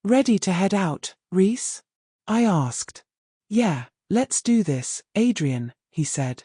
Ready to head out, Reece? I asked. Yeah, let's do this, Adrian, he said.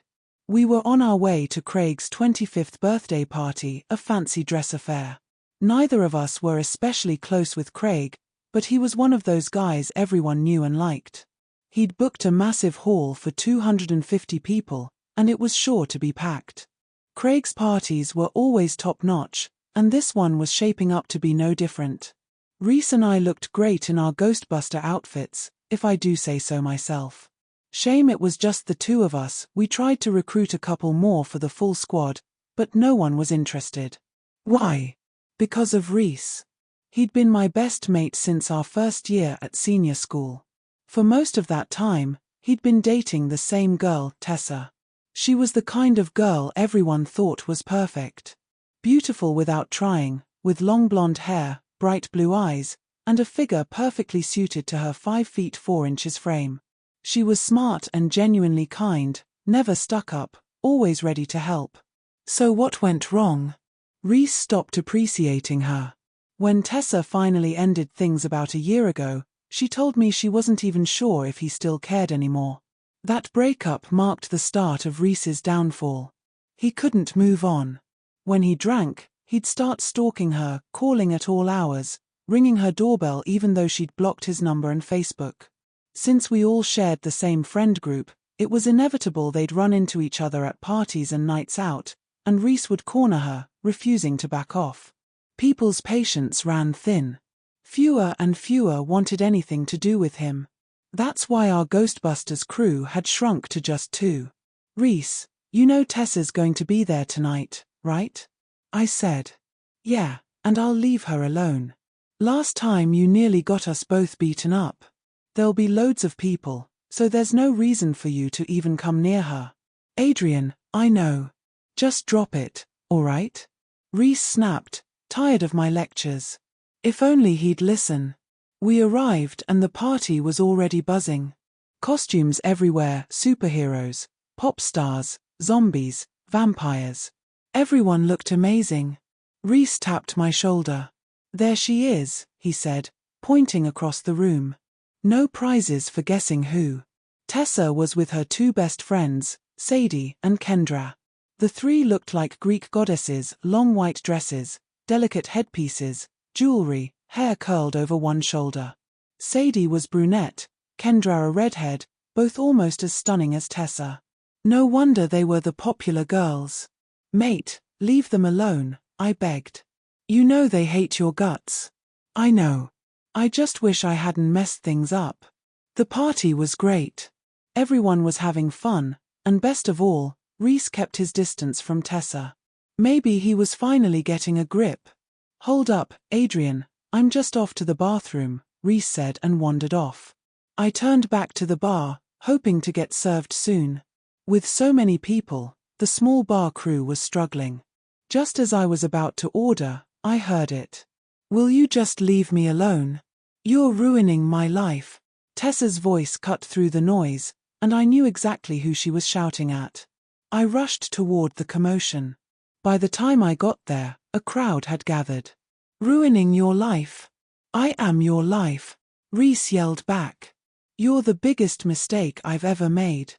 We were on our way to Craig's 25th birthday party, a fancy dress affair. Neither of us were especially close with Craig, but he was one of those guys everyone knew and liked. He'd booked a massive hall for 250 people, and it was sure to be packed. Craig's parties were always top-notch, and this one was shaping up to be no different. Reece and I looked great in our Ghostbuster outfits, if I do say so myself. Shame it was just the two of us. We tried to recruit a couple more for the full squad, but no one was interested. Why? Because of Reece. He'd been my best mate since our first year at senior school. For most of that time, he'd been dating the same girl, Tessa. She was the kind of girl everyone thought was perfect. Beautiful without trying, with long blonde hair, bright blue eyes, and a figure perfectly suited to her 5 feet 4 inches frame. She was smart and genuinely kind, never stuck up, always ready to help. So what went wrong? Reece stopped appreciating her. When Tessa finally ended things about a year ago, she told me she wasn't even sure if he still cared anymore. That breakup marked the start of Reece's downfall. He couldn't move on. When he drank, he'd start stalking her, calling at all hours, ringing her doorbell even though she'd blocked his number and Facebook. Since we all shared the same friend group, it was inevitable they'd run into each other at parties and nights out, and Reece would corner her, refusing to back off. People's patience ran thin. Fewer and fewer wanted anything to do with him. That's why our Ghostbusters crew had shrunk to just 2. Reece, you know Tessa's going to be there tonight, right? I said. Yeah, and I'll leave her alone. Last time you nearly got us both beaten up. There'll be loads of people, so there's no reason for you to even come near her. Adrian, I know. Just drop it, all right? Reece snapped, tired of my lectures. If only he'd listen. We arrived and the party was already buzzing. Costumes everywhere, superheroes, pop stars, zombies, vampires. Everyone looked amazing. Reece tapped my shoulder. There she is, he said, pointing across the room. No prizes for guessing who. Tessa was with her 2 best friends, Sadie and Kendra. The 3 looked like Greek goddesses, long white dresses, delicate headpieces, jewelry, hair curled over one shoulder. Sadie was brunette, Kendra a redhead, both almost as stunning as Tessa. No wonder they were the popular girls. Mate, leave them alone, I begged. You know they hate your guts. I know. I just wish I hadn't messed things up. The party was great. Everyone was having fun, and best of all, Reece kept his distance from Tessa. Maybe he was finally getting a grip. Hold up, Adrian, I'm just off to the bathroom, Reece said and wandered off. I turned back to the bar, hoping to get served soon. With so many people, the small bar crew was struggling. Just as I was about to order, I heard it. Will you just leave me alone? You're ruining my life. Tessa's voice cut through the noise, and I knew exactly who she was shouting at. I rushed toward the commotion. By the time I got there, a crowd had gathered. Ruining your life? I am your life, Reece yelled back. You're the biggest mistake I've ever made.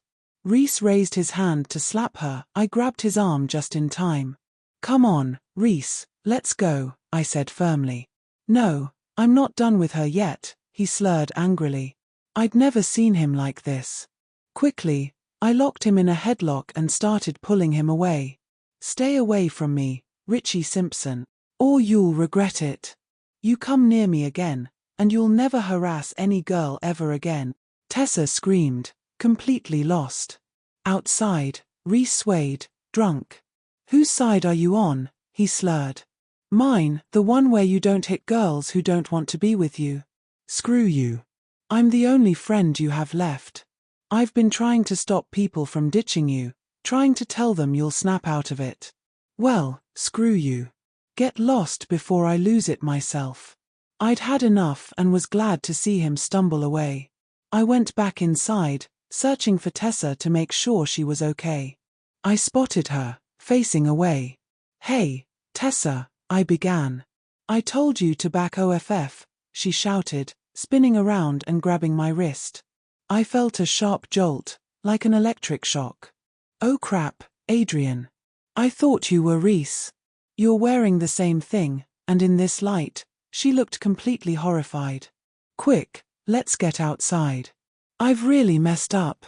Reece raised his hand to slap her. I grabbed his arm just in time. Come on, Reece, let's go, I said firmly. No, I'm not done with her yet, he slurred angrily. I'd never seen him like this. Quickly, I locked him in a headlock and started pulling him away. Stay away from me, Richie Simpson, or you'll regret it. You come near me again, and you'll never harass any girl ever again. Tessa screamed, completely lost. Outside, Reece swayed, drunk. Whose side are you on? He slurred. Mine, the one where you don't hit girls who don't want to be with you. Screw you. I'm the only friend you have left. I've been trying to stop people from ditching you, trying to tell them you'll snap out of it. Well, screw you. Get lost before I lose it myself. I'd had enough and was glad to see him stumble away. I went back inside, searching for Tessa to make sure she was okay. I spotted her, facing away. Hey, Tessa, I began. I told you to back off, she shouted, spinning around and grabbing my wrist. I felt a sharp jolt, like an electric shock. Oh crap, Adrian. I thought you were Reece. You're wearing the same thing, and in this light, she looked completely horrified. Quick, let's get outside. I've really messed up.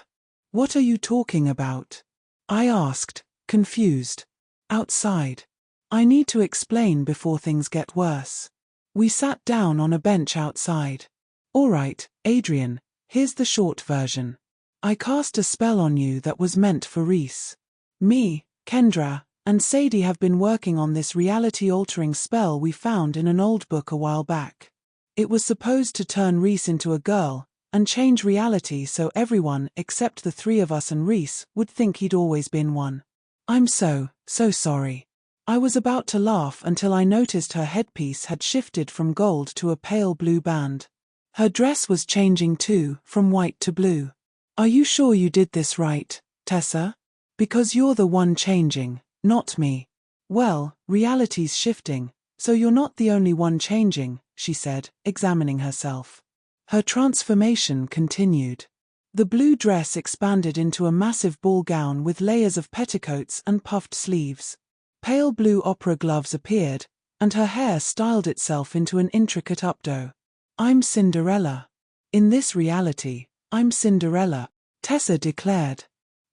What are you talking about? I asked, confused. Outside. I need to explain before things get worse. We sat down on a bench outside. All right, Adrian, here's the short version. I cast a spell on you that was meant for Reece. Me, Kendra, and Sadie have been working on this reality-altering spell we found in an old book a while back. It was supposed to turn Reece into a girl and change reality so everyone except the three of us and Reece would think he'd always been one. I'm so sorry. I was about to laugh until I noticed her headpiece had shifted from gold to a pale blue band. Her dress was changing too, from white to blue. Are you sure you did this right, Tessa? Because you're the one changing, not me. Well, reality's shifting, so you're not the only one changing, she said, examining herself. Her transformation continued. The blue dress expanded into a massive ball gown with layers of petticoats and puffed sleeves. Pale blue opera gloves appeared, and her hair styled itself into an intricate updo. I'm Cinderella. In this reality, I'm Cinderella, Tessa declared.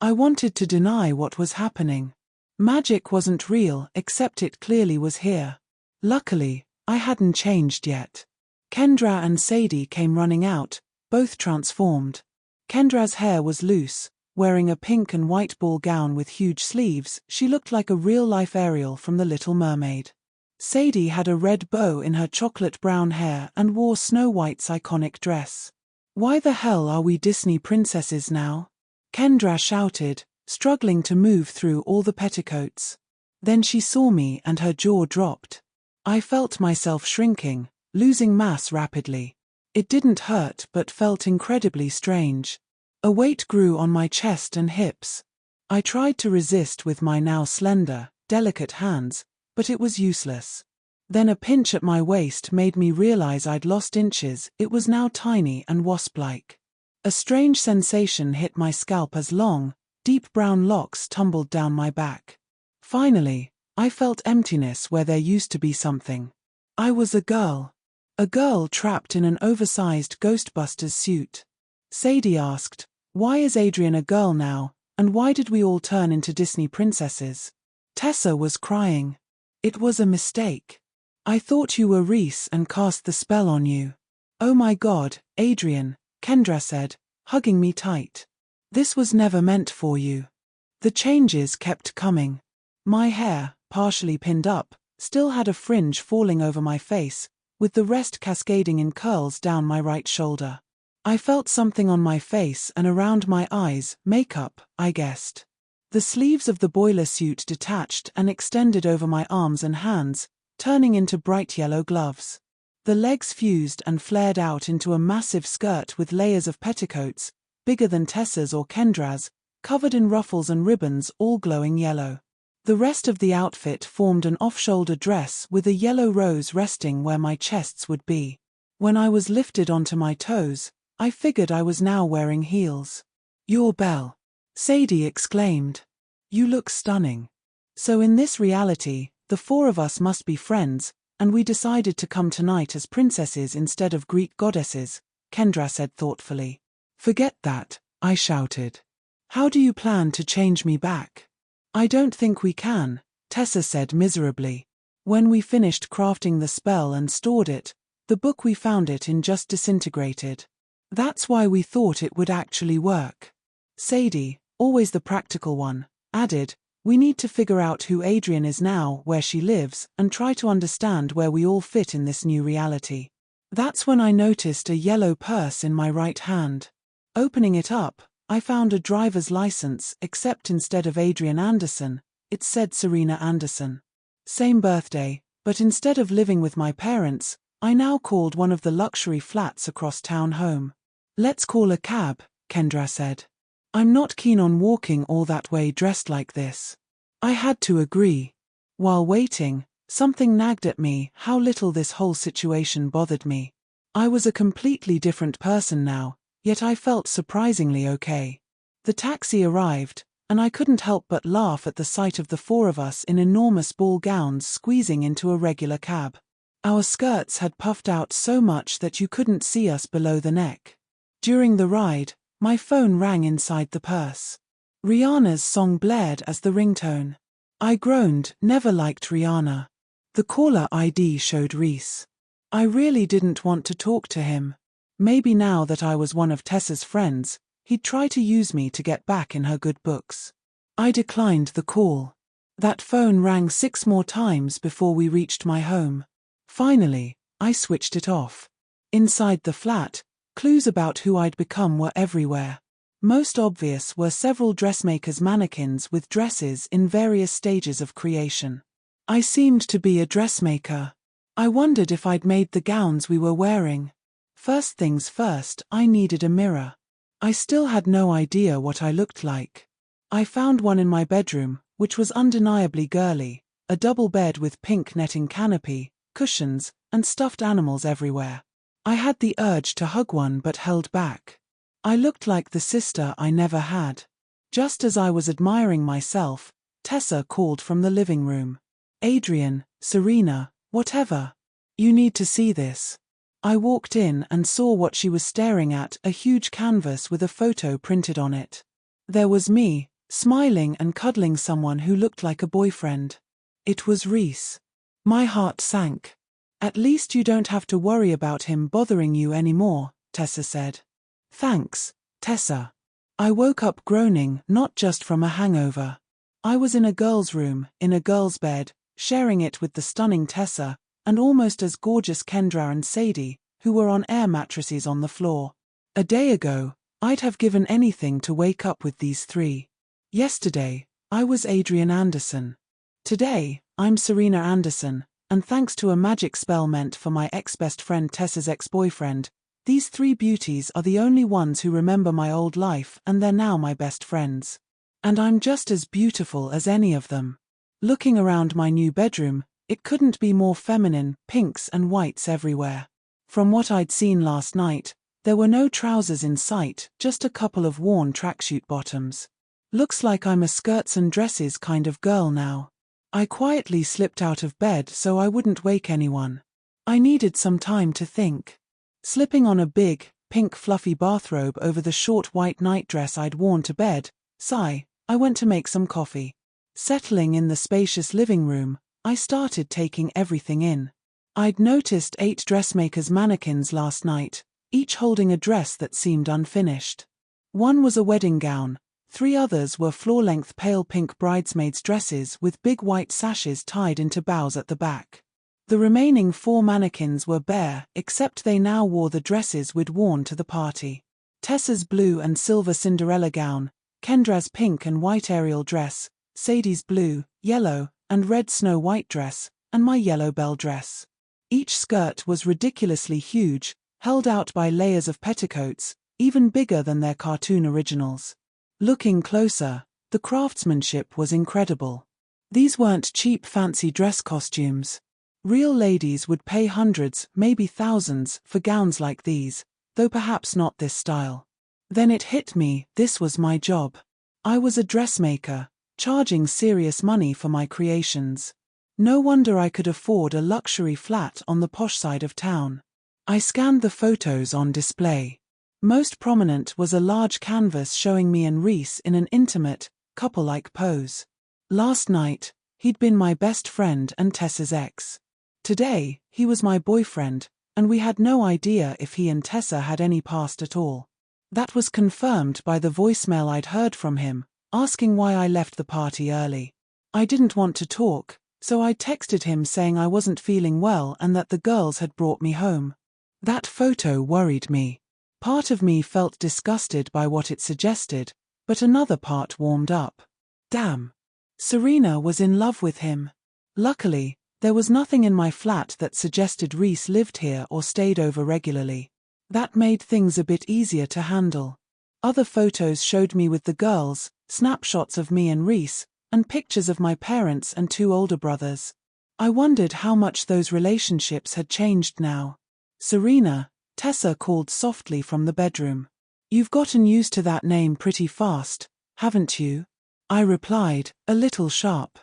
I wanted to deny what was happening. Magic wasn't real except it clearly was here. Luckily, I hadn't changed yet. Kendra and Sadie came running out, both transformed. Kendra's hair was loose. Wearing a pink and white ball gown with huge sleeves, she looked like a real-life Ariel from The Little Mermaid. Sadie had a red bow in her chocolate brown hair and wore Snow White's iconic dress. Why the hell are we Disney princesses now? Kendra shouted, struggling to move through all the petticoats. Then she saw me and her jaw dropped. I felt myself shrinking, losing mass rapidly. It didn't hurt but felt incredibly strange. A weight grew on my chest and hips. I tried to resist with my now slender, delicate hands, but it was useless. Then a pinch at my waist made me realize I'd lost inches. It was now tiny and wasp-like. A strange sensation hit my scalp as long, deep brown locks tumbled down my back. Finally, I felt emptiness where there used to be something. I was a girl. A girl trapped in an oversized Ghostbusters suit. Sadie asked, why is Adrian a girl now, and why did we all turn into Disney princesses? Tessa was crying. It was a mistake. I thought you were Reece and cast the spell on you. Oh my God, Adrian, Kendra said, hugging me tight. This was never meant for you. The changes kept coming. My hair, partially pinned up, still had a fringe falling over my face, with the rest cascading in curls down my right shoulder. I felt something on my face and around my eyes, makeup, I guessed. The sleeves of the boiler suit detached and extended over my arms and hands, turning into bright yellow gloves. The legs fused and flared out into a massive skirt with layers of petticoats, bigger than Tessa's or Kendra's, covered in ruffles and ribbons all glowing yellow. The rest of the outfit formed an off-shoulder dress with a yellow rose resting where my chests would be. When I was lifted onto my toes, I figured I was now wearing heels. You're Belle, Sadie exclaimed. You look stunning. So in this reality, the four of us must be friends, and we decided to come tonight as princesses instead of Greek goddesses, Kendra said thoughtfully. Forget that, I shouted. How do you plan to change me back? I don't think we can, Tessa said miserably. When we finished crafting the spell and stored it, the book we found it in just disintegrated. That's why we thought it would actually work. Sadie, always the practical one, added, we need to figure out who Adrian is now, where she lives, and try to understand where we all fit in this new reality. That's when I noticed a yellow purse in my right hand. Opening it up, I found a driver's license, except instead of Adrian Anderson, it said Serena Anderson. Same birthday, but instead of living with my parents, I now called one of the luxury flats across town home. Let's call a cab, Kendra said. I'm not keen on walking all that way dressed like this. I had to agree. While waiting, something nagged at me how little this whole situation bothered me. I was a completely different person now, yet I felt surprisingly okay. The taxi arrived, and I couldn't help but laugh at the sight of the four of us in enormous ball gowns squeezing into a regular cab. Our skirts had puffed out so much that you couldn't see us below the neck. During the ride, my phone rang inside the purse. Rihanna's song blared as the ringtone. I groaned, never liked Rihanna. The caller ID showed Reece. I really didn't want to talk to him. Maybe now that I was one of Tessa's friends, he'd try to use me to get back in her good books. I declined the call. That phone rang 6 more times before we reached my home. Finally, I switched it off. Inside the flat, clues about who I'd become were everywhere. Most obvious were several dressmakers' mannequins with dresses in various stages of creation. I seemed to be a dressmaker. I wondered if I'd made the gowns we were wearing. First things first, I needed a mirror. I still had no idea what I looked like. I found one in my bedroom, which was undeniably girly, a double bed with pink netting canopy, cushions, and stuffed animals everywhere. I had the urge to hug one but held back. I looked like the sister I never had. Just as I was admiring myself, Tessa called from the living room. Adrian, Serena, whatever. You need to see this. I walked in and saw what she was staring at, a huge canvas with a photo printed on it. There was me, smiling and cuddling someone who looked like a boyfriend. It was Reece. My heart sank. At least you don't have to worry about him bothering you anymore, Tessa said. Thanks, Tessa. I woke up groaning, not just from a hangover. I was in a girl's room, in a girl's bed, sharing it with the stunning Tessa, and almost as gorgeous Kendra and Sadie, who were on air mattresses on the floor. A day ago, I'd have given anything to wake up with these three. Yesterday, I was Adrian Anderson. Today, I'm Serena Anderson, and thanks to a magic spell meant for my ex-best friend Tessa's ex-boyfriend, these three beauties are the only ones who remember my old life, and they're now my best friends. And I'm just as beautiful as any of them. Looking around my new bedroom, it couldn't be more feminine, pinks and whites everywhere. From what I'd seen last night, there were no trousers in sight, just a couple of worn tracksuit bottoms. Looks like I'm a skirts and dresses kind of girl now. I quietly slipped out of bed so I wouldn't wake anyone. I needed some time to think. Slipping on a big, pink fluffy bathrobe over the short white nightdress I'd worn to bed, I went to make some coffee. Settling in the spacious living room, I started taking everything in. I'd noticed 8 dressmakers' mannequins last night, each holding a dress that seemed unfinished. One was a wedding gown, 3 others were floor-length pale pink bridesmaids' dresses with big white sashes tied into bows at the back. The remaining 4 mannequins were bare, except they now wore the dresses we'd worn to the party. Tessa's blue and silver Cinderella gown, Kendra's pink and white Ariel dress, Sadie's blue, yellow, and red Snow White dress, and my yellow belle dress. Each skirt was ridiculously huge, held out by layers of petticoats, even bigger than their cartoon originals. Looking closer, the craftsmanship was incredible. These weren't cheap fancy dress costumes. Real ladies would pay hundreds, maybe thousands, for gowns like these, though perhaps not this style. Then it hit me, this was my job. I was a dressmaker, charging serious money for my creations. No wonder I could afford a luxury flat on the posh side of town. I scanned the photos on display. Most prominent was a large canvas showing me and Reece in an intimate, couple-like pose. Last night, he'd been my best friend and Tessa's ex. Today, he was my boyfriend, and we had no idea if he and Tessa had any past at all. That was confirmed by the voicemail I'd heard from him, asking why I left the party early. I didn't want to talk, so I texted him saying I wasn't feeling well and that the girls had brought me home. That photo worried me. Part of me felt disgusted by what it suggested, but another part warmed up. Damn. Serena was in love with him. Luckily, there was nothing in my flat that suggested Reece lived here or stayed over regularly. That made things a bit easier to handle. Other photos showed me with the girls, snapshots of me and Reece, and pictures of my parents and 2 older brothers. I wondered how much those relationships had changed now. Serena, Tessa called softly from the bedroom. You've gotten used to that name pretty fast, haven't you? I replied, a little sharp.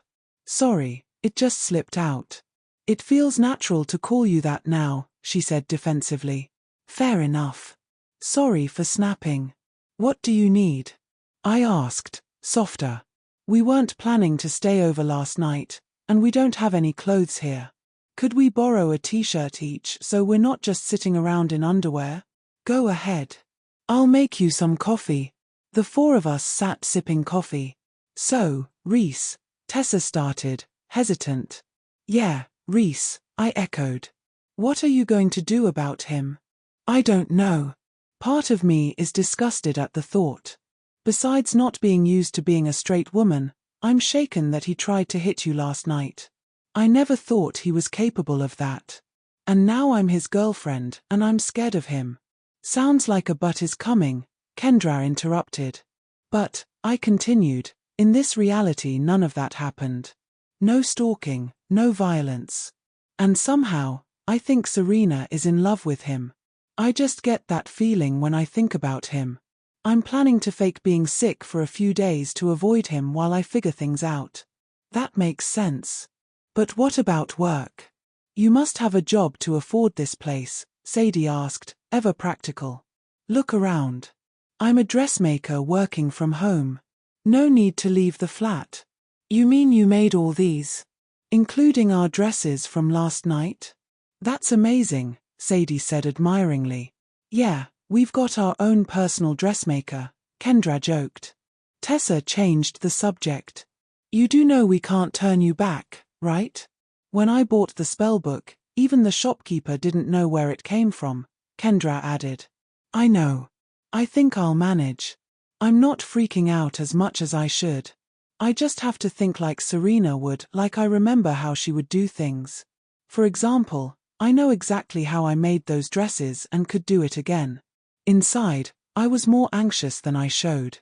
Sorry, it just slipped out. It feels natural to call you that now, she said defensively. Fair enough. Sorry for snapping. What do you need? I asked, softer. We weren't planning to stay over last night, and we don't have any clothes here. Could we borrow a t-shirt each so we're not just sitting around in underwear? Go ahead. I'll make you some coffee. The four of us sat sipping coffee. So, Reece, Tessa started, hesitant. Yeah, Reece, I echoed. What are you going to do about him? I don't know. Part of me is disgusted at the thought. Besides not being used to being a straight woman, I'm shaken that he tried to hit you last night. I never thought he was capable of that. And now I'm his girlfriend, and I'm scared of him. Sounds like a but is coming, Kendra interrupted. But, I continued, in this reality none of that happened. No stalking, no violence. And somehow, I think Serena is in love with him. I just get that feeling when I think about him. I'm planning to fake being sick for a few days to avoid him while I figure things out. That makes sense. But what about work? You must have a job to afford this place, Sadie asked, ever practical. Look around. I'm a dressmaker working from home. No need to leave the flat. You mean you made all these? Including our dresses from last night? That's amazing, Sadie said admiringly. Yeah, we've got our own personal dressmaker, Kendra joked. Tessa changed the subject. You do know we can't turn you back, right? When I bought the spellbook, even the shopkeeper didn't know where it came from, Kendra added. I know. I think I'll manage. I'm not freaking out as much as I should. I just have to think like Serena would, like I remember how she would do things. For example, I know exactly how I made those dresses and could do it again. Inside, I was more anxious than I showed.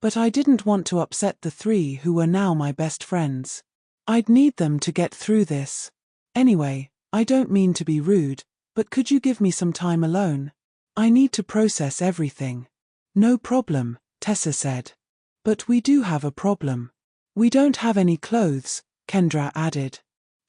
But I didn't want to upset the three who were now my best friends. I'd need them to get through this. Anyway, I don't mean to be rude, but could you give me some time alone? I need to process everything. No problem, Tessa said. But we do have a problem. We don't have any clothes, Kendra added.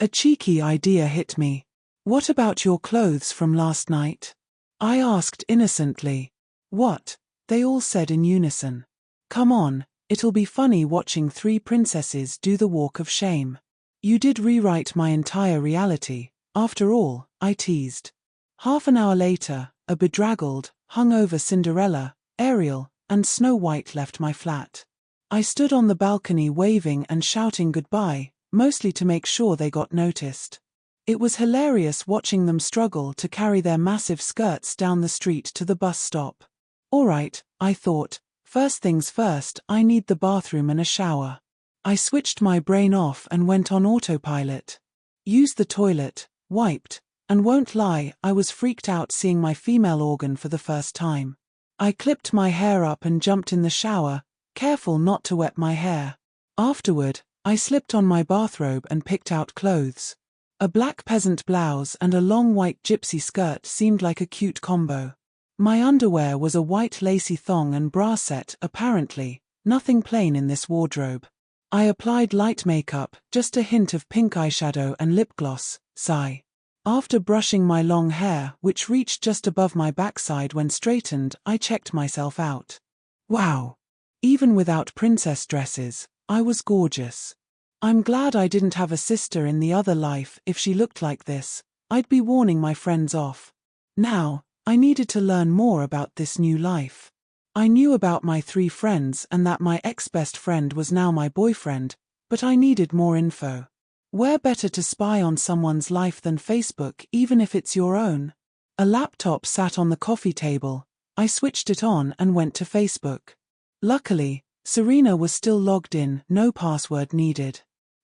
A cheeky idea hit me. What about your clothes from last night? I asked innocently. What? They all said in unison. Come on, it'll be funny watching three princesses do the walk of shame. You did rewrite my entire reality, after all, I teased. Half an hour later, a bedraggled, hungover Cinderella, Ariel, and Snow White left my flat. I stood on the balcony waving and shouting goodbye, mostly to make sure they got noticed. It was hilarious watching them struggle to carry their massive skirts down the street to the bus stop. All right, I thought, first things first, I need the bathroom and a shower. I switched my brain off and went on autopilot. Used the toilet, wiped, and won't lie, I was freaked out seeing my female organ for the first time. I clipped my hair up and jumped in the shower, careful not to wet my hair. Afterward, I slipped on my bathrobe and picked out clothes. A black peasant blouse and a long white gypsy skirt seemed like a cute combo. My underwear was a white lacy thong and bra set, apparently, nothing plain in this wardrobe. I applied light makeup, just a hint of pink eyeshadow and lip gloss, sigh. After brushing my long hair, which reached just above my backside when straightened, I checked myself out. Wow! Even without princess dresses, I was gorgeous. I'm glad I didn't have a sister in the other life. If she looked like this, I'd be warning my friends off. Now, I needed to learn more about this new life. I knew about my three friends and that my ex-best friend was now my boyfriend, but I needed more info. Where better to spy on someone's life than Facebook, even if it's your own? A laptop sat on the coffee table. I switched it on and went to Facebook. Luckily, Serena was still logged in, no password needed.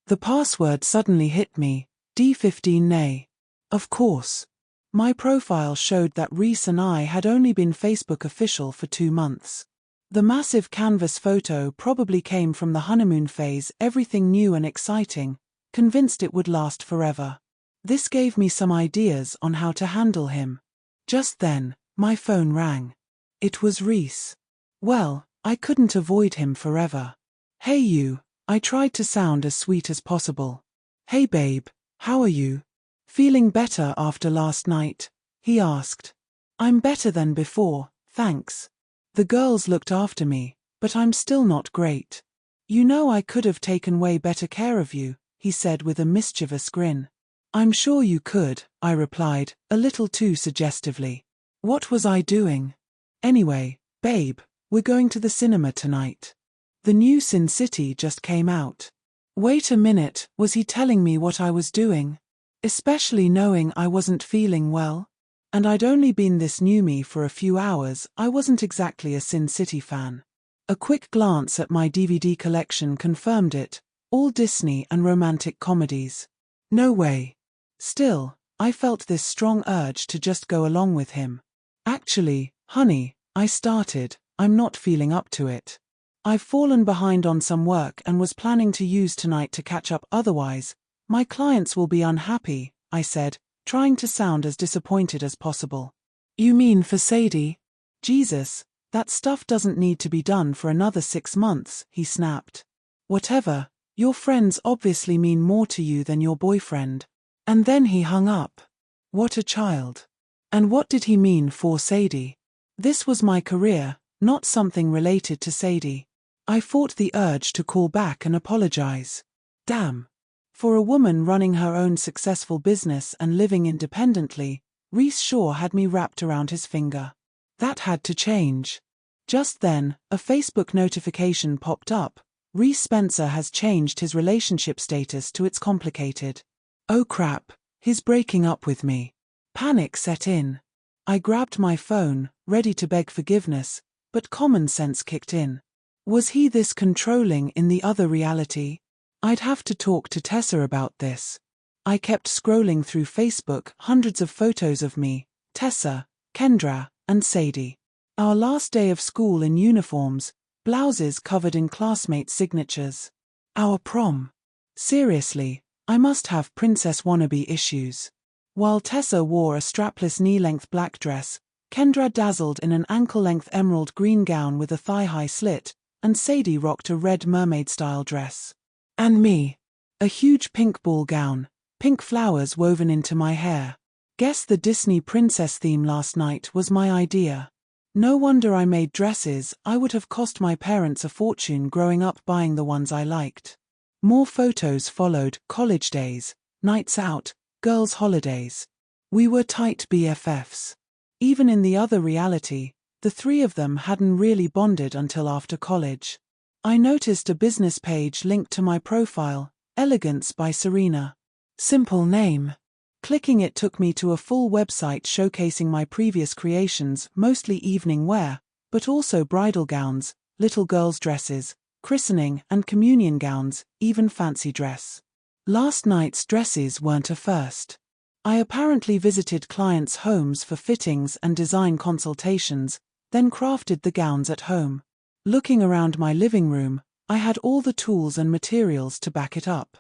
The password suddenly hit me, D15 nay. Of course. My profile showed that Reece and I had only been Facebook official for 2 months. The massive canvas photo probably came from the honeymoon phase, everything new and exciting, convinced it would last forever. This gave me some ideas on how to handle him. Just then, My phone rang. It was Reece. Well, I couldn't avoid him forever. Hey you, I tried to sound as sweet as possible. Hey babe, how are you? Feeling better after last night? He asked. I'm better than before, thanks. The girls looked after me, but I'm still not great. You know I could have taken way better care of you, he said with a mischievous grin. I'm sure you could, I replied, a little too suggestively. What was I doing? Anyway, babe, we're going to the cinema tonight. The new Sin City just came out. Wait a minute, was he telling me what I was doing? Especially knowing I wasn't feeling well? And I'd only been this new me for a few hours, I wasn't exactly a Sin City fan. A quick glance at my DVD collection confirmed it, all Disney and romantic comedies. No way. Still, I felt this strong urge to just go along with him. Actually, honey, I'm not feeling up to it. I've fallen behind on some work and was planning to use tonight to catch up, otherwise, my clients will be unhappy, I said, trying to sound as disappointed as possible. You mean for Sadie? Jesus, that stuff doesn't need to be done for another 6 months, he snapped. Whatever, your friends obviously mean more to you than your boyfriend. And then he hung up. What a child. And what did he mean for Sadie? This was my career, not something related to Sadie. I fought the urge to call back and apologize. Damn. For a woman running her own successful business and living independently, Reece sure had me wrapped around his finger. That had to change. Just then, a Facebook notification popped up. Reece Spencer has changed his relationship status to "it's complicated." Oh crap, he's breaking up with me. Panic set in. I grabbed my phone, ready to beg forgiveness, but common sense kicked in. Was he this controlling in the other reality? I'd have to talk to Tessa about this. I kept scrolling through Facebook, hundreds of photos of me, Tessa, Kendra, and Sadie. Our last day of school in uniforms, blouses covered in classmates' signatures. Our prom. Seriously, I must have princess wannabe issues. While Tessa wore a strapless knee-length black dress, Kendra dazzled in an ankle-length emerald green gown with a thigh-high slit, and Sadie rocked a red mermaid-style dress. And me. A huge pink ball gown, pink flowers woven into my hair. Guess the Disney princess theme last night was my idea. No wonder I made dresses. I would have cost my parents a fortune growing up buying the ones I liked. More photos followed, college days, nights out, girls' holidays. We were tight BFFs. Even in the other reality, the three of them hadn't really bonded until after college. I noticed a business page linked to my profile, Elegance by Serena. Simple name. Clicking it took me to a full website showcasing my previous creations, mostly evening wear, but also bridal gowns, little girls' dresses, christening and communion gowns, even fancy dress. Last night's dresses weren't a first. I apparently visited clients' homes for fittings and design consultations, then crafted the gowns at home. Looking around my living room, I had all the tools and materials to back it up.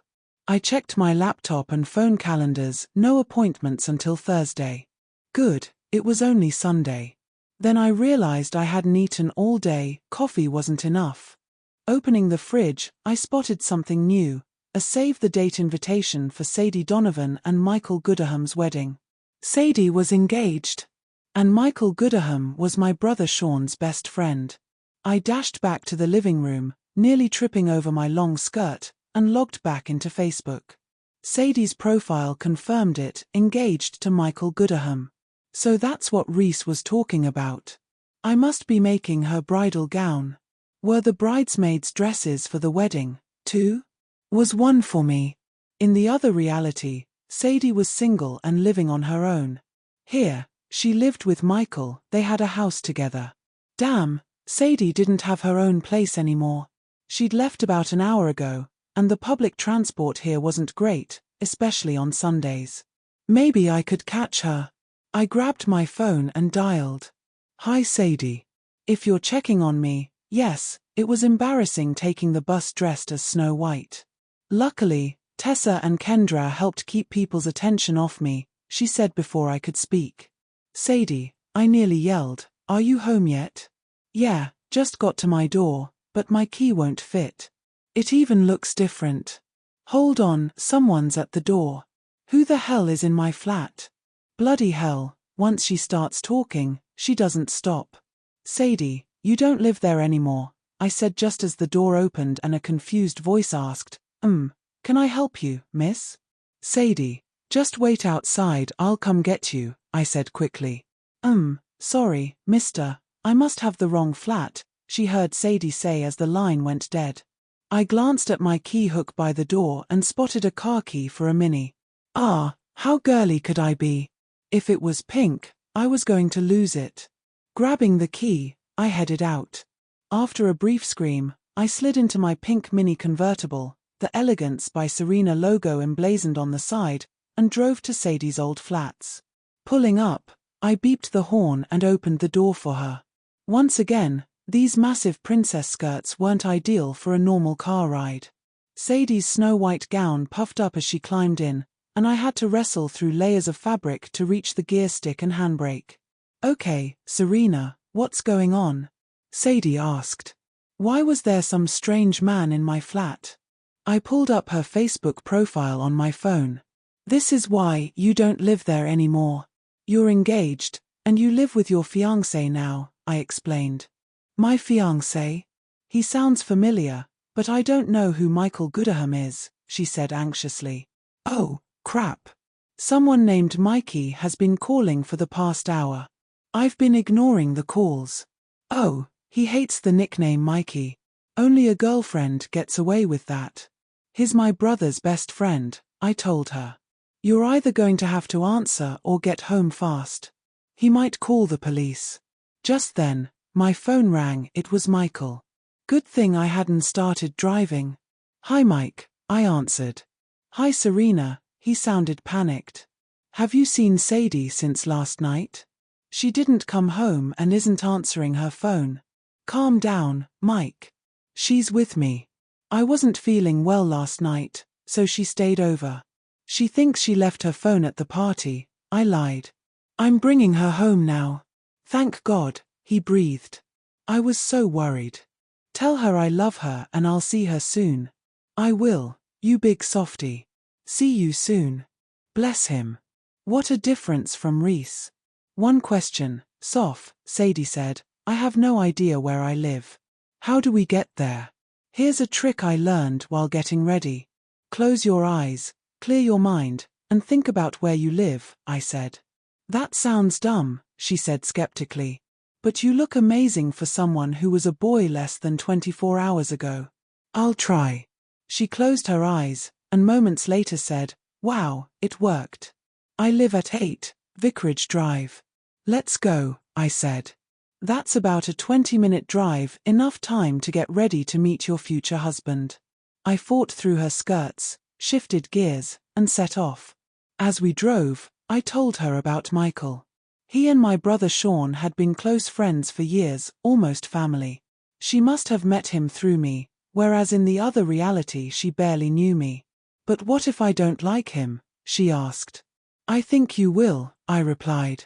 I checked my laptop and phone calendars, no appointments until Thursday. Good, it was only Sunday. Then I realized I hadn't eaten all day, coffee wasn't enough. Opening the fridge, I spotted something new, a save-the-date invitation for Sadie Donovan and Michael Goodaham's wedding. Sadie was engaged, and Michael Goodaham was my brother Sean's best friend. I dashed back to the living room, nearly tripping over my long skirt, and logged back into Facebook. Sadie's profile confirmed it, engaged to Michael Goodaham. So that's what Reece was talking about. I must be making her bridal gown. Were the bridesmaids' dresses for the wedding, too? Was one for me? In the other reality, Sadie was single and living on her own. Here, she lived with Michael, they had a house together. Damn, Sadie didn't have her own place anymore. She'd left about an hour ago, and the public transport here wasn't great, especially on Sundays. Maybe I could catch her. I grabbed my phone and dialed. Hi Sadie. If you're checking on me, yes, it was embarrassing taking the bus dressed as Snow White. Luckily, Tessa and Kendra helped keep people's attention off me, she said before I could speak. Sadie, I nearly yelled. Are you home yet? Yeah, just got to my door, but my key won't fit. It even looks different. Hold on, someone's at the door. Who the hell is in my flat? Bloody hell, once she starts talking, she doesn't stop. Sadie, you don't live there anymore, I said just as the door opened and a confused voice asked, can I help you, miss? Sadie, just wait outside, I'll come get you, I said quickly. Sorry, mister, I must have the wrong flat, she heard Sadie say as the line went dead. I glanced at my key hook by the door and spotted a car key for a Mini. Ah, how girly could I be? If it was pink, I was going to lose it. Grabbing the key, I headed out. After a brief scream, I slid into my pink Mini convertible, the Elegance by Serena logo emblazoned on the side, and drove to Sadie's old flats. Pulling up, I beeped the horn and opened the door for her. Once again, these massive princess skirts weren't ideal for a normal car ride. Sadie's snow-white gown puffed up as she climbed in, and I had to wrestle through layers of fabric to reach the gear stick and handbrake. Okay, Serena, what's going on? Sadie asked. Why was there some strange man in my flat? I pulled up her Facebook profile on my phone. This is why you don't live there anymore. You're engaged, and you live with your fiancé now, I explained. My fiancé? He sounds familiar, but I don't know who Michael Goodaham is, she said anxiously. Oh, crap. Someone named Mikey has been calling for the past hour. I've been ignoring the calls. Oh, he hates the nickname Mikey. Only a girlfriend gets away with that. He's my brother's best friend, I told her. You're either going to have to answer or get home fast. He might call the police. Just then, my phone rang. It was Michael. Good thing I hadn't started driving. Hi Mike, I answered. Hi Serena, he sounded panicked. Have you seen Sadie since last night? She didn't come home and isn't answering her phone. Calm down, Mike. She's with me. I wasn't feeling well last night, so she stayed over. She thinks she left her phone at the party, I lied. I'm bringing her home now. Thank God, he breathed. I was so worried. Tell her I love her and I'll see her soon. I will, you big softy. See you soon. Bless him. What a difference from Reece. One question, Soph, Sadie said, I have no idea where I live. How do we get there? Here's a trick I learned while getting ready. Close your eyes, clear your mind, and think about where you live, I said. That sounds dumb, she said skeptically. But you look amazing for someone who was a boy less than 24 hours ago. I'll try. She closed her eyes, and moments later said, wow, it worked. I live at 8, Vicarage Drive. Let's go, I said. That's about a 20-minute drive, enough time to get ready to meet your future husband. I fought through her skirts, shifted gears, and set off. As we drove, I told her about Michael. He and my brother Sean had been close friends for years, almost family. She must have met him through me, whereas in the other reality she barely knew me. But what if I don't like him? She asked. I think you will, I replied.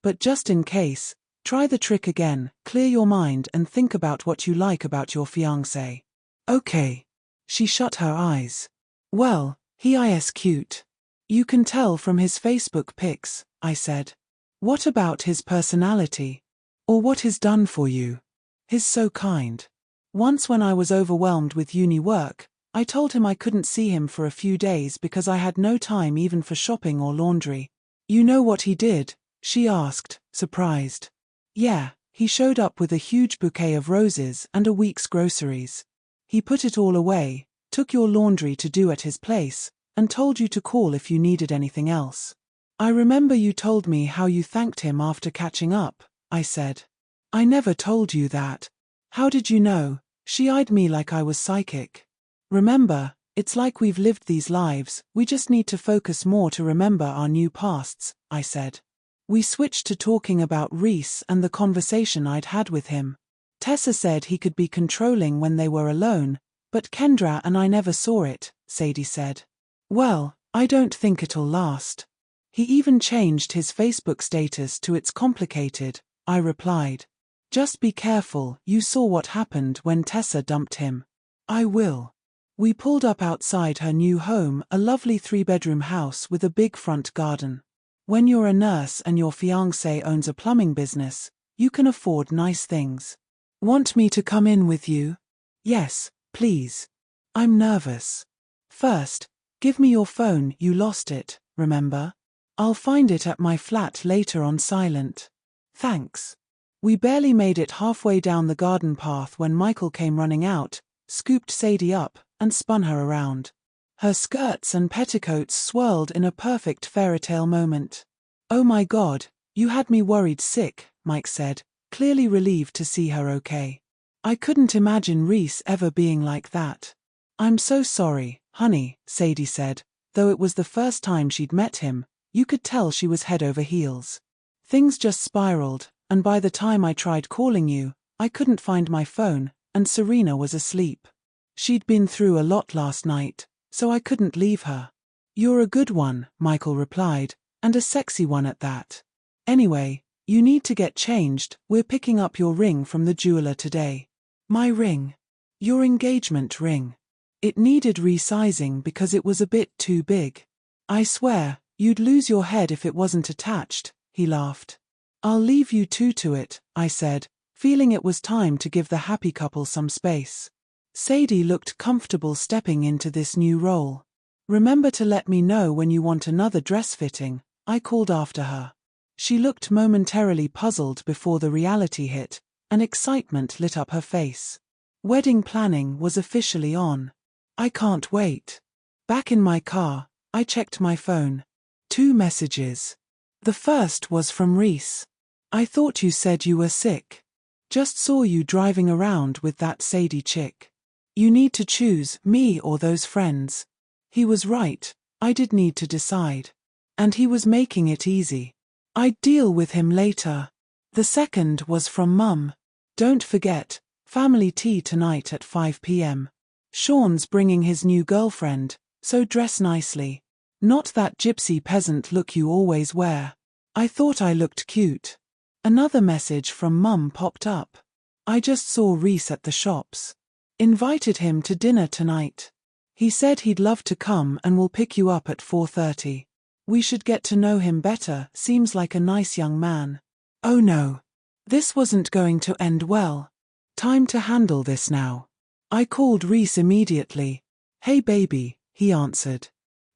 But just in case, try the trick again, clear your mind and think about what you like about your fiancé. Okay. She shut her eyes. Well, he is cute. You can tell from his Facebook pics, I said. What about his personality? Or what he's done for you? He's so kind. Once when I was overwhelmed with uni work, I told him I couldn't see him for a few days because I had no time even for shopping or laundry. You know what he did? She asked, surprised. Yeah, he showed up with a huge bouquet of roses and a week's groceries. He put it all away, took your laundry to do at his place, and told you to call if you needed anything else. I remember you told me how you thanked him after catching up, I said. I never told you that. How did you know? She eyed me like I was psychic. Remember, it's like we've lived these lives, we just need to focus more to remember our new pasts, I said. We switched to talking about Reece and the conversation I'd had with him. Tessa said he could be controlling when they were alone, but Kendra and I never saw it, Sadie said. Well, I don't think it'll last. He even changed his Facebook status to "It's complicated," I replied. "Just be careful, you saw what happened when Tessa dumped him." "I will." We pulled up outside her new home, a lovely 3-bedroom house with a big front garden. When you're a nurse and your fiancé owns a plumbing business, you can afford nice things. "Want me to come in with you?" "Yes, please. I'm nervous." "First, give me your phone, you lost it, remember? I'll find it at my flat later on silent." "Thanks." We barely made it halfway down the garden path when Michael came running out, scooped Sadie up, and spun her around. Her skirts and petticoats swirled in a perfect fairytale moment. "Oh my God, you had me worried sick," Mike said, clearly relieved to see her okay. "I couldn't imagine Reece ever being like that." "I'm so sorry, honey," Sadie said, though it was the first time she'd met him. You could tell she was head over heels. "Things just spiraled, and by the time I tried calling you, I couldn't find my phone, and Serena was asleep. She'd been through a lot last night, so I couldn't leave her." "You're a good one," Michael replied, "and a sexy one at that. Anyway, you need to get changed. We're picking up your ring from the jeweler today." "My ring?" "Your engagement ring. It needed resizing because it was a bit too big." "I swear, you'd lose your head if it wasn't attached," he laughed. "I'll leave you two to it," I said, feeling it was time to give the happy couple some space. Sadie looked comfortable stepping into this new role. "Remember to let me know when you want another dress fitting," I called after her. She looked momentarily puzzled before the reality hit, and excitement lit up her face. Wedding planning was officially on. "I can't wait." Back in my car, I checked my phone. 2 messages. The first was from Reece. "I thought you said you were sick. Just saw you driving around with that Sadie chick. You need to choose me or those friends." He was right, I did need to decide. And he was making it easy. I'd deal with him later. The second was from Mum. "Don't forget, family tea tonight at 5 p.m. Sean's bringing his new girlfriend, so dress nicely. Not that gypsy peasant look you always wear." I thought I looked cute. Another message from Mum popped up. "I just saw Reece at the shops. Invited him to dinner tonight. He said he'd love to come and will pick you up at 4:30. We should get to know him better, seems like a nice young man." Oh no. This wasn't going to end well. Time to handle this now. I called Reece immediately. "Hey baby," he answered.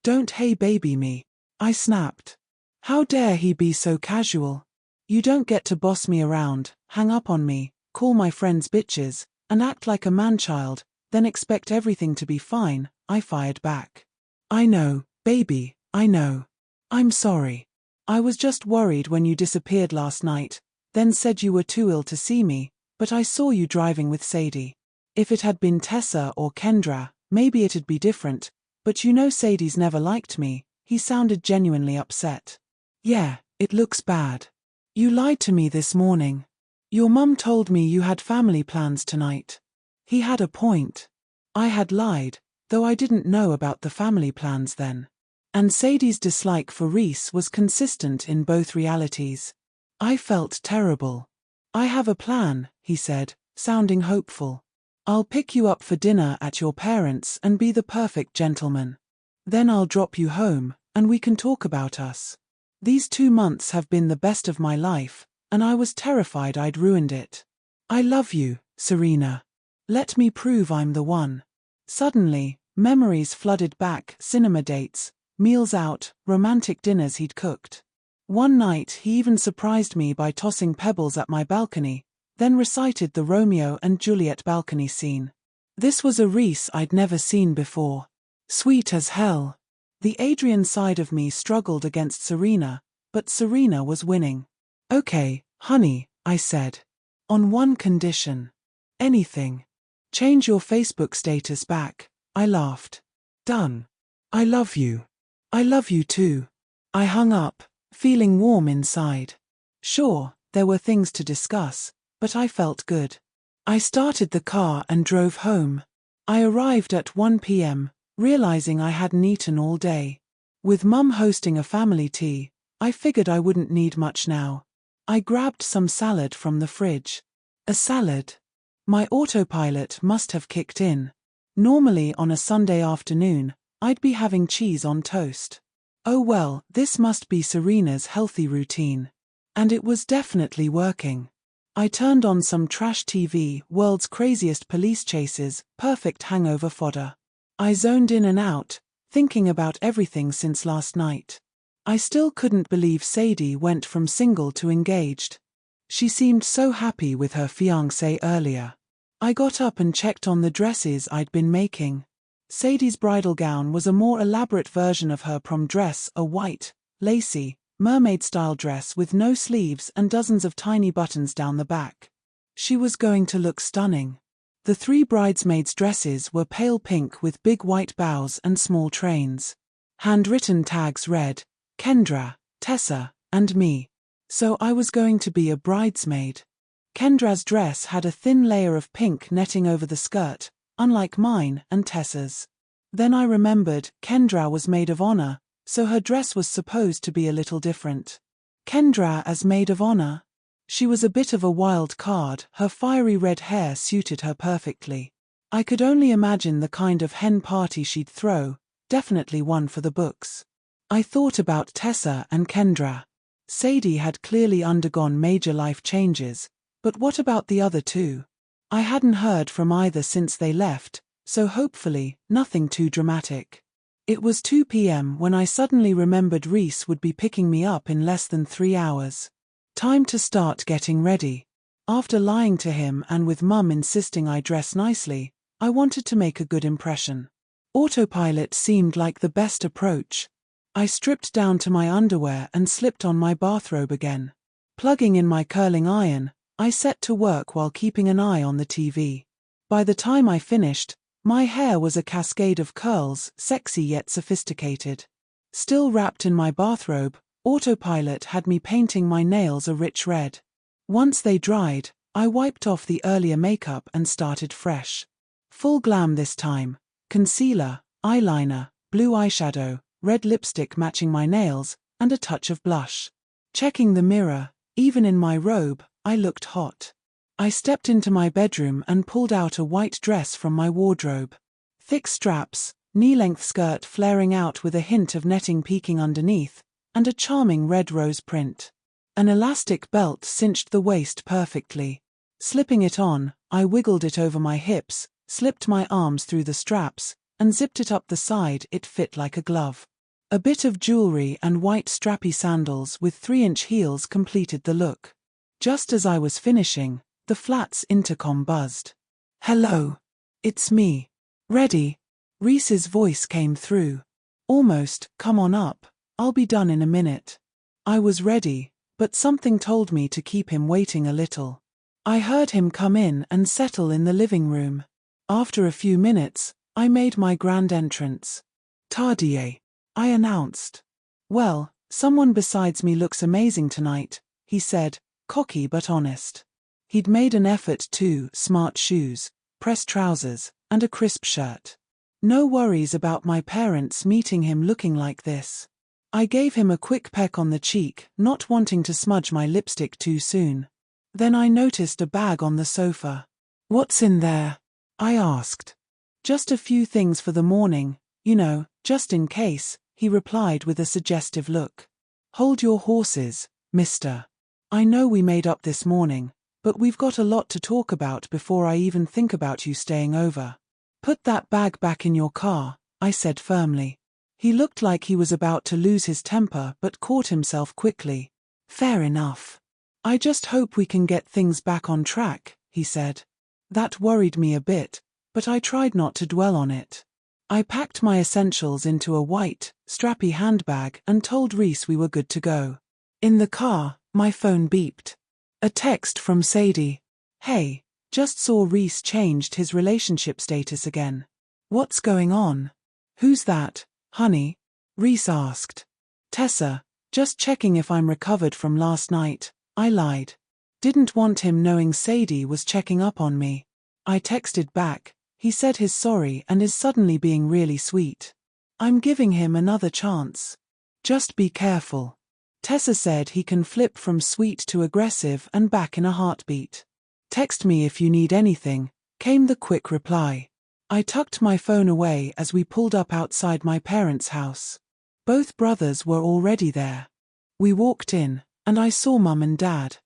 "Don't hey baby me," I snapped. How dare he be so casual? "You don't get to boss me around, hang up on me, call my friends bitches, and act like a man-child, then expect everything to be fine," I fired back. "I know, baby, I know. I'm sorry. I was just worried when you disappeared last night, then said you were too ill to see me, but I saw you driving with Sadie. If it had been Tessa or Kendra, maybe it'd be different, but you know Sadie's never liked me." He sounded genuinely upset. "Yeah, it looks bad. You lied to me this morning. Your mum told me you had family plans tonight." He had a point. I had lied, though I didn't know about the family plans then. And Sadie's dislike for Reece was consistent in both realities. I felt terrible. "I have a plan," he said, sounding hopeful. "I'll pick you up for dinner at your parents' and be the perfect gentleman. Then I'll drop you home, and we can talk about us. These 2 months have been the best of my life, and I was terrified I'd ruined it. I love you, Serena. Let me prove I'm the one." Suddenly, memories flooded back, cinema dates, meals out, romantic dinners he'd cooked. One night he even surprised me by tossing pebbles at my balcony, then recited the Romeo and Juliet balcony scene. This was a Reece I'd never seen before. Sweet as hell. The Adrian side of me struggled against Serena, but Serena was winning. "Okay, honey," I said. "On one condition." "Anything. Change your Facebook status back," I laughed. "Done. I love you." "I love you too." I hung up, feeling warm inside. Sure, there were things to discuss, but I felt good. I started the car and drove home. I arrived at 1 p.m., realizing I hadn't eaten all day. With Mum hosting a family tea, I figured I wouldn't need much now. I grabbed some salad from the fridge. A salad? My autopilot must have kicked in. Normally on a Sunday afternoon, I'd be having cheese on toast. Oh well, this must be Serena's healthy routine. And it was definitely working. I turned on some trash TV, world's craziest police chases, perfect hangover fodder. I zoned in and out, thinking about everything since last night. I still couldn't believe Sadie went from single to engaged. She seemed so happy with her fiancé earlier. I got up and checked on the dresses I'd been making. Sadie's bridal gown was a more elaborate version of her prom dress, a white, lacy, mermaid-style dress with no sleeves and dozens of tiny buttons down the back. She was going to look stunning. The 3 bridesmaids' dresses were pale pink with big white bows and small trains. Handwritten tags read, Kendra, Tessa, and me. So I was going to be a bridesmaid. Kendra's dress had a thin layer of pink netting over the skirt, unlike mine and Tessa's. Then I remembered Kendra was maid of honor, so her dress was supposed to be a little different. Kendra as maid of honor? She was a bit of a wild card, her fiery red hair suited her perfectly. I could only imagine the kind of hen party she'd throw, definitely one for the books. I thought about Tessa and Kendra. Sadie had clearly undergone major life changes, but what about the other 2? I hadn't heard from either since they left, so hopefully, nothing too dramatic. It was 2 p.m. when I suddenly remembered Reece would be picking me up in less than 3 hours. Time to start getting ready. After lying to him and with Mum insisting I dress nicely, I wanted to make a good impression. Autopilot seemed like the best approach. I stripped down to my underwear and slipped on my bathrobe again. Plugging in my curling iron, I set to work while keeping an eye on the TV. By the time I finished, my hair was a cascade of curls, sexy yet sophisticated. Still wrapped in my bathrobe, autopilot had me painting my nails a rich red. Once they dried, I wiped off the earlier makeup and started fresh. Full glam this time. Concealer, eyeliner, blue eyeshadow, red lipstick matching my nails, and a touch of blush. Checking the mirror, even in my robe, I looked hot. I stepped into my bedroom and pulled out a white dress from my wardrobe. Thick straps, knee-length skirt flaring out with a hint of netting peeking underneath, and a charming red rose print. An elastic belt cinched the waist perfectly. Slipping it on, I wiggled it over my hips, slipped my arms through the straps, and zipped it up the side. It fit like a glove. A bit of jewelry and white strappy sandals with 3-inch heels completed the look. Just as I was finishing, the flat's intercom buzzed. "Hello. It's me. Ready?" Reece's voice came through. "Almost, come on up. I'll be done in a minute." I was ready, but something told me to keep him waiting a little. I heard him come in and settle in the living room. After a few minutes, I made my grand entrance. "Tardier," I announced. "Well, someone besides me looks amazing tonight," he said, cocky but honest. He'd made an effort too, smart shoes, pressed trousers, and a crisp shirt. No worries about my parents meeting him looking like this. I gave him a quick peck on the cheek, not wanting to smudge my lipstick too soon. Then I noticed a bag on the sofa. "What's in there?" I asked. "Just a few things for the morning, just in case," he replied with a suggestive look. "Hold your horses, mister. I know we made up this morning, but we've got a lot to talk about before I even think about you staying over." "Put that bag back in your car," I said firmly. He looked like he was about to lose his temper but caught himself quickly. "Fair enough. I just hope we can get things back on track," he said. That worried me a bit, but I tried not to dwell on it. I packed my essentials into a white, strappy handbag and told Reece we were good to go. In the car, my phone beeped. A text from Sadie. "Hey, just saw Reece changed his relationship status again. What's going on?" "Who's that, honey?" Reece asked. "Tessa, just checking if I'm recovered from last night," I lied. Didn't want him knowing Sadie was checking up on me. I texted back. He said he's sorry and is suddenly being really sweet. I'm giving him another chance. Just be careful. Tessa said he can flip from sweet to aggressive and back in a heartbeat. Text me if you need anything, came the quick reply. I tucked my phone away as we pulled up outside my parents' house. Both brothers were already there. We walked in, and I saw Mum and Dad.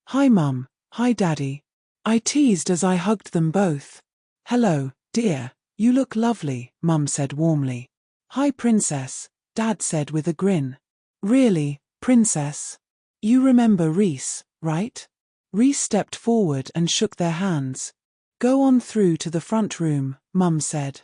Hi Mum, hi Daddy. I teased as I hugged them both. Hello, dear, you look lovely, Mum said warmly. Hi Princess, Dad said with a grin. Really, Princess? You remember Reece, right? Reece stepped forward and shook their hands. Go on through to the front room, Mum said.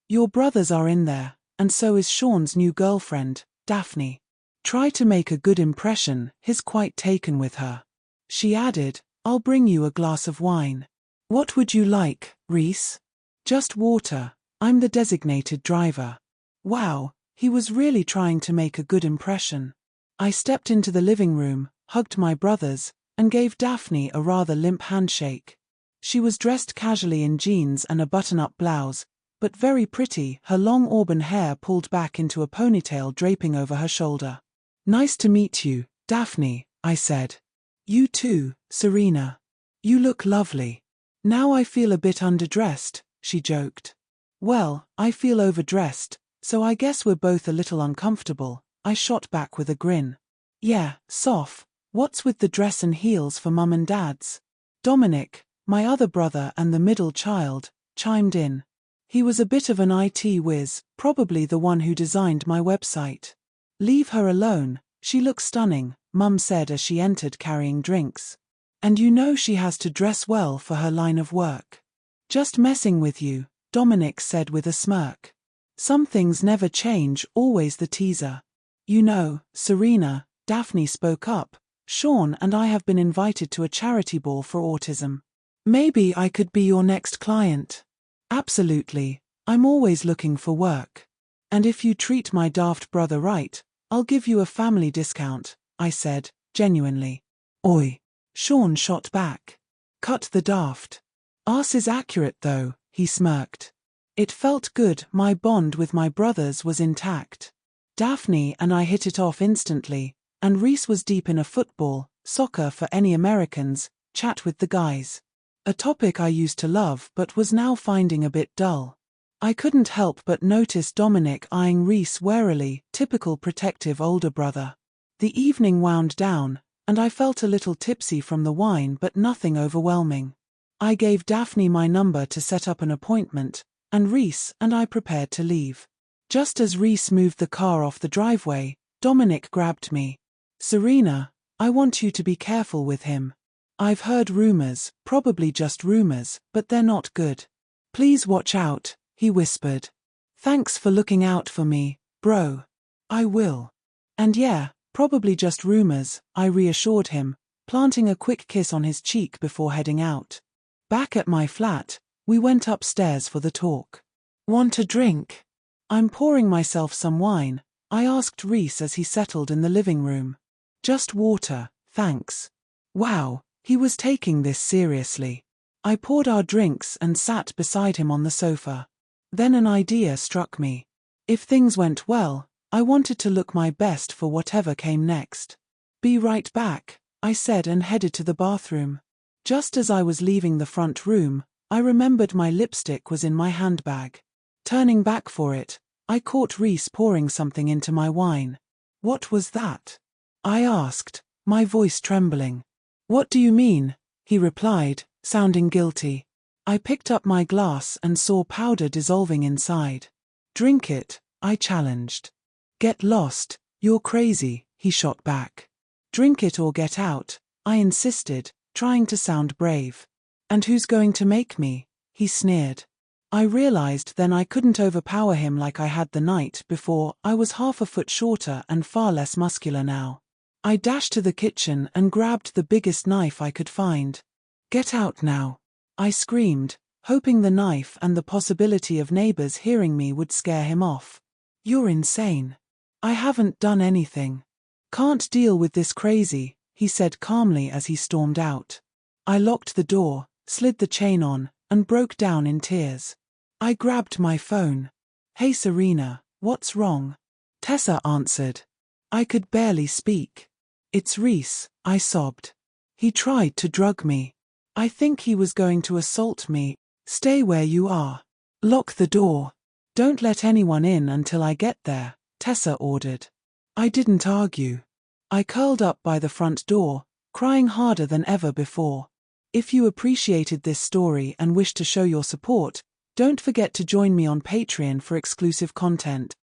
Your brothers are in there, and so is Sean's new girlfriend, Daphne. Try to make a good impression, he's quite taken with her. She added, I'll bring you a glass of wine. What would you like, Reece? Just water, I'm the designated driver. Wow, he was really trying to make a good impression. I stepped into the living room, hugged my brothers, and gave Daphne a rather limp handshake. She was dressed casually in jeans and a button-up blouse, but very pretty, her long auburn hair pulled back into a ponytail draping over her shoulder. Nice to meet you, Daphne, I said. You too, Serena. You look lovely. Now I feel a bit underdressed, she joked. Well, I feel overdressed, so I guess we're both a little uncomfortable, I shot back with a grin. Yeah, Soph, what's with the dress and heels for Mum and Dad's? Dominic, my other brother and the middle child, chimed in. He was a bit of an IT whiz, probably the one who designed my website. Leave her alone, she looks stunning, Mum said as she entered carrying drinks. And you know she has to dress well for her line of work. Just messing with you, Dominic said with a smirk. Some things never change, always the teaser. You know, Serena, Daphne spoke up, Sean and I have been invited to a charity ball for autism. Maybe I could be your next client. Absolutely, I'm always looking for work. And if you treat my daft brother right, I'll give you a family discount, I said, genuinely. Oi. Sean shot back. Cut the daft. Ours is accurate though, he smirked. It felt good, my bond with my brothers was intact. Daphne and I hit it off instantly, and Reece was deep in a football, soccer for any Americans, chat with the guys. A topic I used to love but was now finding a bit dull. I couldn't help but notice Dominic eyeing Reece warily, typical protective older brother. The evening wound down, and I felt a little tipsy from the wine but nothing overwhelming. I gave Daphne my number to set up an appointment, and Reece and I prepared to leave. Just as Reece moved the car off the driveway, Dominic grabbed me. Serena, I want you to be careful with him. I've heard rumors, probably just rumors, but they're not good. Please watch out, he whispered. Thanks for looking out for me, bro. I will. And yeah, probably just rumors, I reassured him, planting a quick kiss on his cheek before heading out. Back at my flat, we went upstairs for the talk. Want a drink? I'm pouring myself some wine, I asked Reece as he settled in the living room. Just water, thanks. Wow, he was taking this seriously. I poured our drinks and sat beside him on the sofa. Then an idea struck me. If things went well, I wanted to look my best for whatever came next. Be right back, I said and headed to the bathroom. Just as I was leaving the front room, I remembered my lipstick was in my handbag. Turning back for it, I caught Reece pouring something into my wine. What was that? I asked, my voice trembling. What do you mean? He replied, sounding guilty. I picked up my glass and saw powder dissolving inside. Drink it, I challenged. Get lost, you're crazy, he shot back. Drink it or get out, I insisted, trying to sound brave. And who's going to make me? He sneered. I realized then I couldn't overpower him like I had the night before. I was half a foot shorter and far less muscular now. I dashed to the kitchen and grabbed the biggest knife I could find. Get out now, I screamed, hoping the knife and the possibility of neighbors hearing me would scare him off. You're insane. I haven't done anything. Can't deal with this crazy, he said calmly as he stormed out. I locked the door, slid the chain on, and broke down in tears. I grabbed my phone. Hey Serena, what's wrong? Tessa answered. I could barely speak. It's Reece, I sobbed. He tried to drug me. I think he was going to assault me. Stay where you are. Lock the door. Don't let anyone in until I get there, Tessa ordered. I didn't argue. I curled up by the front door, crying harder than ever before. If you appreciated this story and wish to show your support, don't forget to join me on Patreon for exclusive content.